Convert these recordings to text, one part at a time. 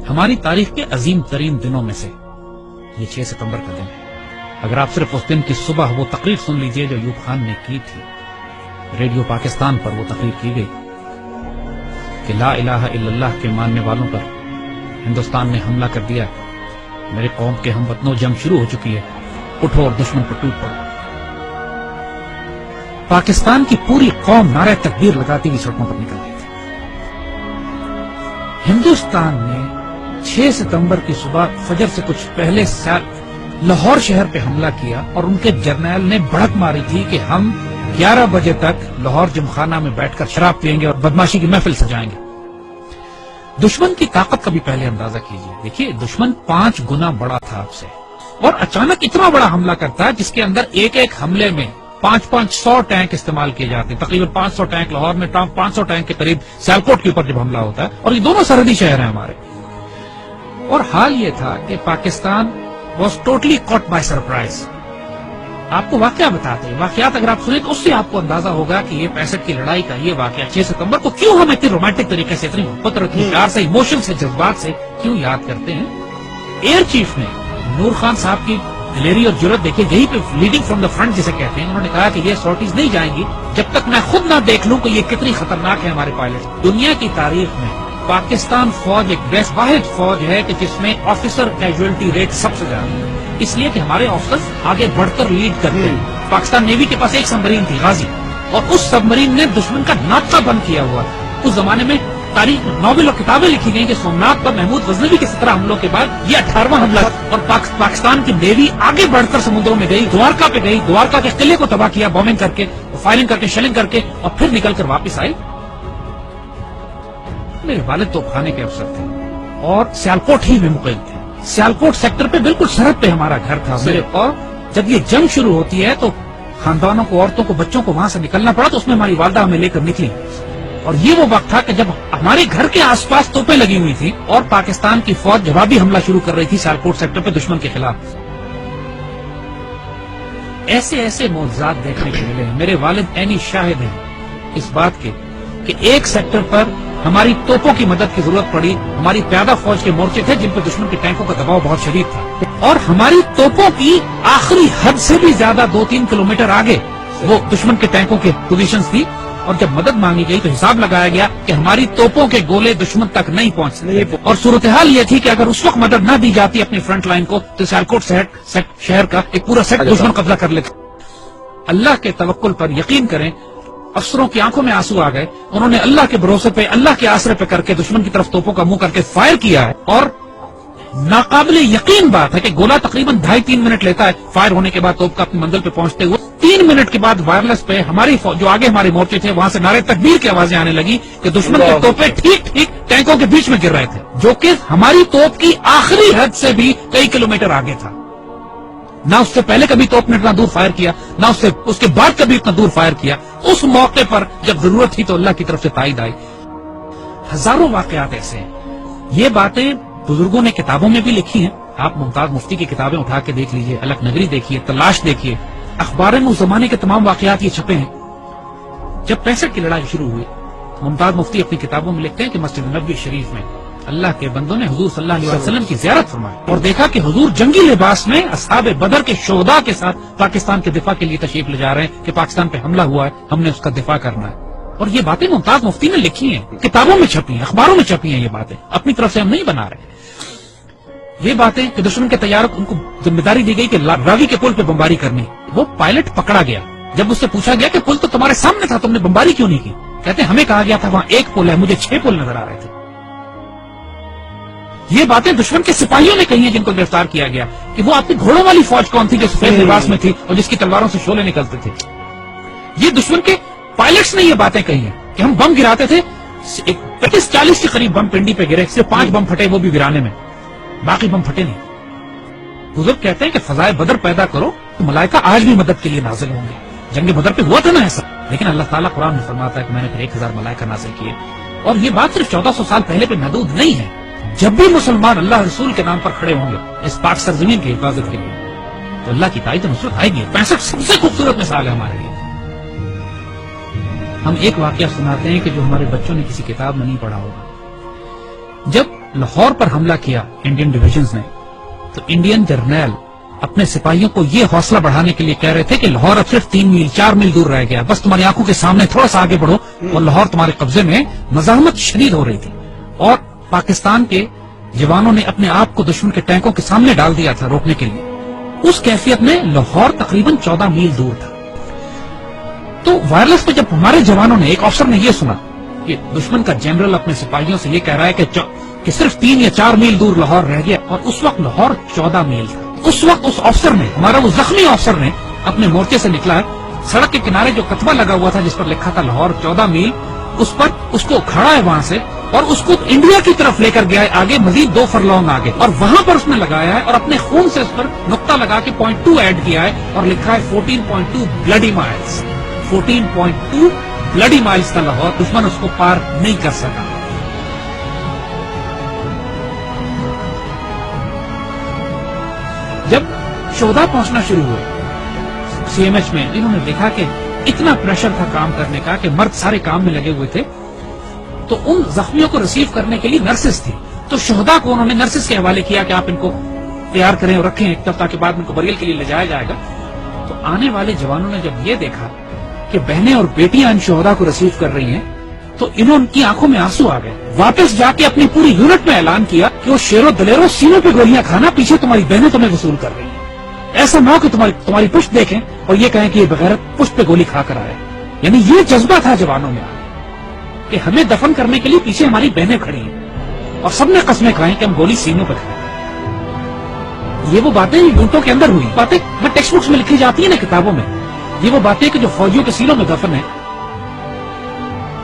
ہماری تاریخ کے عظیم ترین دنوں میں سے یہ 6 ستمبر کا دن ہے۔ اگر آپ صرف اس دن کی صبح وہ تقریر سن لیجئے جو ایوب خان نے کی تھی، ریڈیو پاکستان پر وہ تقریر کی گئی کہ لا الہ الا اللہ کے ماننے والوں پر ہندوستان نے حملہ کر دیا، میرے قوم کے ہم وطنوں جنگ شروع ہو چکی ہے، اٹھو اور دشمن پر ٹوٹ پڑو۔ پاکستان کی پوری قوم نعرہ تکبیر لگاتی ہوئی سڑکوں پر نکل گئی تھی۔ ہندوستان نے 6 ستمبر کی صبح فجر سے کچھ پہلے لاہور شہر پہ حملہ کیا اور ان کے جرنیل نے بڑک ماری تھی کہ ہم 11 بجے تک لاہور جمخانہ میں بیٹھ کر شراب پئیں گے اور بدماشی کی محفل سجائیں گے۔ دشمن کی طاقت کا بھی پہلے اندازہ کیجئے۔ دیکھیے دشمن 5 گنا بڑا تھا آپ سے، اور اچانک اتنا بڑا حملہ کرتا ہے جس کے اندر ایک ایک حملے میں 500 ٹینک استعمال کیے جاتے ہیں، تقریباً 500 ٹینک لاہور میں، 500 ٹینک کے قریب سیالکوٹ کے اوپر جب حملہ ہوتا ہے، اور یہ دونوں سرحدی شہر ہیں ہمارے۔ اور حال یہ تھا کہ Pakistan was totally caught by surprise. آپ کو واقعہ بتاتے ہیں، واقعات اگر آپ سنیں تو اس سے آپ کو اندازہ ہوگا کہ یہ 65 کی لڑائی کا یہ واقعہ 6 ستمبر کو کیوں ہم اتنی رومانٹک طریقے سے، اتنی محبت اور اتنی پیار سے، ایموشن سے، جذبات سے کیوں یاد کرتے ہیں۔ ایئر چیف نے نور خان صاحب کی دلیری اور جرت دیکھے، یہی پہ لیڈنگ فرام دا فرنٹ جسے کہتے ہیں، انہوں نے کہا کہ یہ سارٹیز نہیں جائیں گی جب تک میں خود نہ دیکھ لوں کہ یہ کتنی خطرناک ہے ہمارے پائلٹ۔ دنیا کی تاریخ میں پاکستان فوج ایک واحد فوج ہے کہ جس میں آفیسر کیجویلٹی ریٹ سب سے زیادہ ہے، اس لیے کہ ہمارے آفیسرز آگے بڑھ کر لیڈ کرتے ہیں۔ پاکستان نیوی کے پاس ایک سبمرین تھی غازی، اور اس سبمرین نے دشمن کا ناطہ بند کیا ہوا۔ اس زمانے میں تاریخ ناول اور کتابیں لکھی گئی کہ سومنات پر محمود غزنوی کے 17 حملوں کے بعد یہ 18واں حملہ، اور پاکستان کی نیوی آگے بڑھ کر سمندروں میں گئی، دوارکا پہ گئی، دوارکا کے قلعے کو تباہ کیا بومنگ کر کے، فائرنگ کر کے، شیلنگ کر کے، اور پھر نکل کر واپس آئی۔ میرے والد توپ خانے کے افسر تھے اور سیالکوٹ ہی میں مقیم تھے۔ سیالکوٹ سیکٹر پہ بالکل سرحد پہ ہمارا گھر تھا میرے، اور جب یہ جنگ شروع ہوتی ہے تو خاندانوں کو، عورتوں کو، بچوں کو وہاں سے نکلنا پڑا، تو اس میں ہماری والدہ ہمیں لے کر نکلی، اور یہ وہ وقت تھا کہ جب ہمارے گھر کے آس پاس توپیں لگی ہوئی تھی اور پاکستان کی فوج جوابی حملہ شروع کر رہی تھی سیالکوٹ سیکٹر پہ دشمن کے خلاف۔ ایسے ایسے معجزات دیکھنے کو ملے ہیں۔ میرے والد عینی شاہد ہیں اس بات کے کہ ایک سیکٹر پر ہماری توپوں کی مدد کی ضرورت پڑی، ہماری پیادہ فوج کے مورچے تھے جن پر دشمن کے ٹینکوں کا دباؤ بہت شدید تھا، اور ہماری توپوں کی آخری حد سے بھی زیادہ 2-3 کلومیٹر آگے وہ دشمن کے ٹینکوں کے پوزیشنز تھی، اور جب مدد مانگی گئی تو حساب لگایا گیا کہ ہماری توپوں کے گولے دشمن تک نہیں پہنچ سکتے، اور صورتحال یہ تھی کہ اگر اس وقت مدد نہ دی جاتی اپنی فرنٹ لائن کو تو سیالکوٹ شہر کا ایک پورا سیٹ دشمن قبضہ کر لیتا۔ اللہ کے توکل پر یقین کریں، افسروں کی آنکھوں میں آنسو آ گئے، انہوں نے اللہ کے بھروسے پہ، اللہ کے آسرے پہ کر کے دشمن کی طرف توپوں کا منہ کر کے فائر کیا ہے، اور ناقابل یقین بات ہے کہ گولا تقریباً 2.5-3 منٹ لیتا ہے فائر ہونے کے بعد توپ کا اپنی منزل پہ پہنچتے ہوئے۔ 3 منٹ کے بعد وائرلیس پہ ہماری جو آگے ہمارے مورچے تھے وہاں سے نعرے تکبیر کی آوازیں آنے لگی کہ دشمن کے توپیں ٹھیک ٹینکوں کے بیچ میں گر رہے تھے، جو کہ ہماری توپ کی آخری حد سے بھی کئی کلومیٹر آگے تھا۔ نہ اس سے پہلے کبھی توپ نے اتنا دور فائر کیا، نہ اس کے بعد کبھی اتنا دور فائر کیا۔ اس موقع پر جب ضرورت تھی تو اللہ کی طرف سے تائید آئی۔ ہزاروں واقعات ایسے ہیں، یہ باتیں بزرگوں نے کتابوں میں بھی لکھی ہیں۔ آپ ممتاز مفتی کی کتابیں اٹھا کے دیکھ لیجئے، الگ نگری دیکھیے، تلاش دیکھیے، اخبار میں اس زمانے کے تمام واقعات یہ چھپے ہیں۔ جب 65 کی لڑائی شروع ہوئی، ممتاز مفتی اپنی کتابوں میں لکھتے ہیں کہ مسجد نبوی شریف میں اللہ کے بندوں نے حضور صلی اللہ علیہ وسلم کی زیارت فرمائی اور دیکھا کہ حضور جنگی لباس میں اصحاب بدر کے شہداء کے ساتھ پاکستان کے دفاع کے لیے تشریف لے جا رہے ہیں کہ پاکستان پہ حملہ ہوا ہے، ہم نے اس کا دفاع کرنا ہے۔ اور یہ باتیں ممتاز مفتی نے لکھی ہیں، کتابوں میں چھپی ہیں، اخباروں میں چھپی ہیں، یہ باتیں اپنی طرف سے ہم نہیں بنا رہے۔ یہ باتیں کہ دشمن کے طیاروں ان کو ذمہ داری دی گئی کہ راوی کے پل پہ بمباری کرنی، وہ پائلٹ پکڑا گیا۔ جب اس سے پوچھا گیا کہ پل تو تمہارے سامنے تھا، تم نے بمباری کیوں نہیں کی؟ کہتے ہمیں کہا گیا تھا وہاں ایک پل ہے، مجھے 6 پل نظر آ رہے تھے۔ یہ باتیں دشمن کے سپاہیوں نے کہی ہیں جن کو گرفتار کیا گیا کہ وہ آپ کی گھوڑوں والی فوج کون تھی جو سفید لباس میں تھی اور جس کی تلواروں سے شعلے نکلتے تھے۔ یہ دشمن کے پائلٹس نے یہ باتیں کہی ہیں کہ ہم بم گراتے تھے، 35-40 کے قریب بم پنڈی پہ گرے، صرف 5 بم پھٹے، وہ بھی ویرانے میں، باقی بم پھٹے نہیں۔ بزرگ کہتے ہیں کہ فضائے بدر پیدا کرو تو ملائکہ آج بھی مدد کے لیے نازل ہوں گے۔ جنگ بدر پہ ہوا تھا نا ایسا، لیکن اللہ تعالیٰ قرآن میں فرماتا ہے کہ میں نے پھر 1000 ملائکہ نازل کیے، اور یہ بات صرف 1400 سال پہلے پہ محدود نہیں ہے۔ جب بھی مسلمان اللہ رسول کے نام پر کھڑے ہوں گے اس پاک سرزمین کی حفاظت کے لیے تو اللہ کی تائید و نصرت آئے گی۔ 65 سب سے خوبصورت مثال ہے ہمارے لیے۔ ہم ایک واقعہ سناتے ہیں کہ جو ہمارے بچوں نے کسی کتاب میں نہیں پڑھا ہوگا۔ جب لاہور پر حملہ کیا انڈین ڈویژنز نے تو انڈین جرنیل اپنے سپاہیوں کو یہ حوصلہ بڑھانے کے لیے کہہ رہے تھے کہ لاہور اب صرف 3 میل 4 میل دور رہ گیا، بس تمہاری آنکھوں کے سامنے تھوڑا سا آگے بڑھو اور لاہور تمہارے قبضے میں۔ مزاحمت شدید ہو رہی تھی اور پاکستان کے جوانوں نے اپنے آپ کو دشمن کے ٹینکوں کے سامنے ڈال دیا تھا روکنے کے لیے۔ اس کیفیت میں لاہور تقریباً 14 میل دور تھا۔ تو وائرلیس پہ جب ہمارے جوانوں نے، ایک افسر نے یہ سنا کہ دشمن کا جنرل اپنے سپاہیوں سے یہ کہہ رہا ہے کہ صرف 3 یا 4 میل دور لاہور رہ گیا، اور اس وقت لاہور 14 میل تھا۔ اس وقت اس افسر نے، ہمارا وہ زخمی افسر نے اپنے مورچے سے نکلا، سڑک کے کنارے جو کتبہ لگا ہوا تھا جس پر لکھا تھا لاہور 14 میل، اس پر اس کو کھڑا ہے وہاں سے اور اس کو انڈیا کی طرف لے کر گیا ہے آگے، مزید 2 فرلونگ آگے، اور وہاں پر اس نے لگایا ہے اور اپنے خون سے اس پر نقطہ لگا کے 0.2 ایڈ کیا ہے اور لکھا ہے 14.2 بلڈی مائلز۔ 14.2 بلڈی مائلز کا لاہور، دشمن اس کو پار نہیں کر سکا۔ جب شہداء پہنچنا شروع ہوئے سی ایم ایچ میں، انہوں نے دیکھا کہ اتنا پریشر تھا کام کرنے کا کہ مرد سارے کام میں لگے ہوئے تھے، تو ان زخمیوں کو ریسیو کرنے کے لیے نرسز تھی، تو شہداء کو انہوں نے نرسز کے حوالے کیا کہ آپ ان کو تیار کریں اور رکھیں ایک ہفتہ کے بعد ان کو بریل کے لیے لے جایا جائے گا۔ تو آنے والے جوانوں نے جب یہ دیکھا کہ بہنیں اور بیٹیاں ان شہداء کو ریسیو کر رہی ہیں تو ان کی آنکھوں میں آنسو آ گئے۔ واپس جا کے اپنی پوری یونٹ میں اعلان کیا کہ وہ شیرو دلیرو سینوں پہ گولیاں کھانا، پیچھے تمہاری بہنیں تمہیں وصول کر رہی ہیں، ایسا نہ ہو کہ تمہاری پشت دیکھیں اور یہ کہیں کہ یہ بغیرت پشت پہ گولی کھا کر آئے۔ یعنی یہ جذبہ تھا جوانوں میں کہ ہمیں دفن کرنے کے لیے پیچھے ہماری بہنیں کھڑی ہیں، اور سب نے قسمیں کھائیں کہ ہم گولی سینوں پہ کھائیں۔ یہ وہ باتیں یونٹوں کے اندر ہوئی، باتیں ٹیکسٹ بکس میں لکھی جاتی ہیں نا، کتابوں میں، یہ وہ باتیں کہ جو فوجیوں کے سینوں میں دفن ہیں۔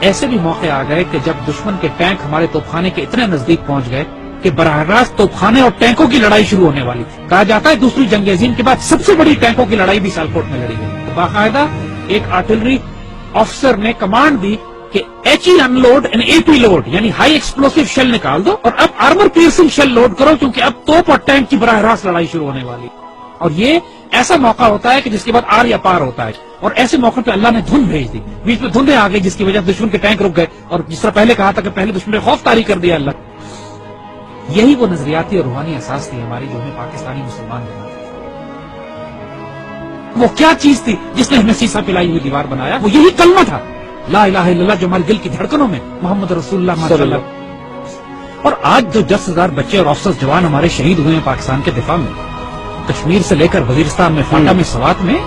ایسے بھی موقع آ گئے کہ جب دشمن کے ٹینک ہمارے توپخانے کے اتنے نزدیک پہنچ گئے کہ براہ راست توپخانے اور ٹینکوں کی لڑائی شروع ہونے والی تھی۔ کہا جاتا ہے دوسری جنگ عظیم کے بعد سب سے بڑی ٹینکوں کی لڑائی بھی سیالکوٹ میں لڑی گئی۔ باقاعدہ ایک آرٹلری آفیسر نے کمانڈ دی کہ H E unload and A P load, یعنی ہائی ایکسپلوسو شیل نکال دو اور اب آرمر پیئرسنگ شیل لوڈ کرو، کیونکہ اب توپ اور ٹینک کی براہ راست لڑائی شروع ہونے والی۔ اور یہ ایسا موقع ہوتا ہے کہ جس کے بعد آر یا پار ہوتا ہے، اور ایسے موقع پہ اللہ نے دھند بھیج دی، بیچ میں دھندیں آ گئی جس کی وجہ سے دشمن کے ٹینک رک گئے، اور جس طرح پہلے کہا تھا کہ پہلے دشمن نے خوف طاری کر دیا اللہ۔ یہی وہ نظریاتی اور روحانی احساس تھی ہماری جو ہمیں پاکستانی مسلمان بناتی تھی۔ وہ کیا چیز تھی جس نے ہمیں سیسا پلائی ہوئی دیوار بنایا؟ وہ یہی کلمہ تھا، لا الہ الا اللہ، جو ہمارے دل کی دھڑکنوں میں محمد رسول اللہ ماشاء اللہ۔ اور آج جو 10,000 بچے اور افسر جوان ہمارے شہید ہوئے ہیں پاکستان کے دفاع میں، کشمیر سے لے کر وزیرستان میں، فاٹا میں، سوات میں،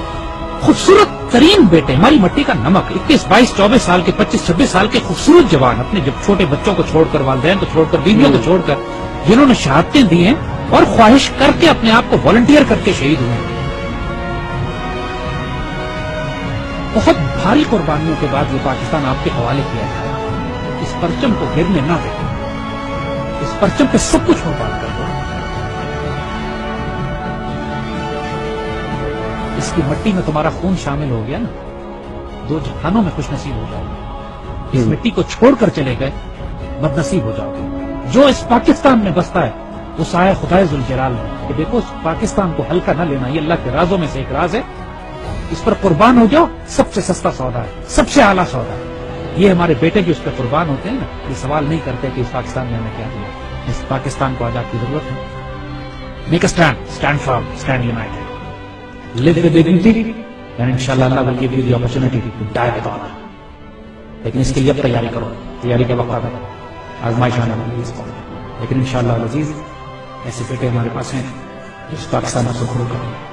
خوبصورت ترین بیٹے، ہماری مٹی کا نمک، 21، 22، 24 سال کے، 25، 26 سال کے خوبصورت جوان، اپنے جب چھوٹے بچوں کو چھوڑ کر، والدین کو چھوڑ کر، بیویوں کو چھوڑ کر، جنہوں نے شہادتیں دی ہیں اور خواہش کر کے اپنے آپ کو والنٹیئر کر کے شہید ہوئے ہیں۔ بہت بھاری قربانیوں کے بعد یہ پاکستان آپ کے حوالے کیا جائے، اس پرچم کو گرنے نہ دیں، اس پرچم پہ سب کچھ قربان کر دو، اس کی مٹی میں تمہارا خون شامل ہو گیا نا، 2 جہانوں میں خوش نصیب ہو جاؤ گے۔ اس مٹی کو چھوڑ کر چلے گئے بد نصیب ہو جاؤ گے۔ جو اس پاکستان میں بستا ہے وہ سایہ خدائے ذوالجلال ہے کہ دیکھو اس پاکستان کو ہلکا نہ لینا، یہ اللہ کے رازوں میں سے ایک راز ہے، اس پر قربان ہو جاؤ، سب سے سستا سودا ہے، سب سے اعلیٰ سودا ہے۔ یہ ہمارے بیٹے جو اس پہ قربان ہوتے ہیں نا، یہ سوال نہیں کرتے کہ اس پاکستان میں ہمیں کیا دیا، اس پاکستان کو آج آپ کی ضرورت ہے۔ Make a stand, stand firm, stand United, live with dignity, and inshallah Allah will give you the opportunity to die with honor. لیکن اس کے لیے اب تیاری کرو، تیاری کا وقت ہے، آزمائش آنے والی ہے، لیکن انشاءاللہ العزیز ایسے بیٹے ہمارے پاس ہیں جس پاکستان کو خود کریں۔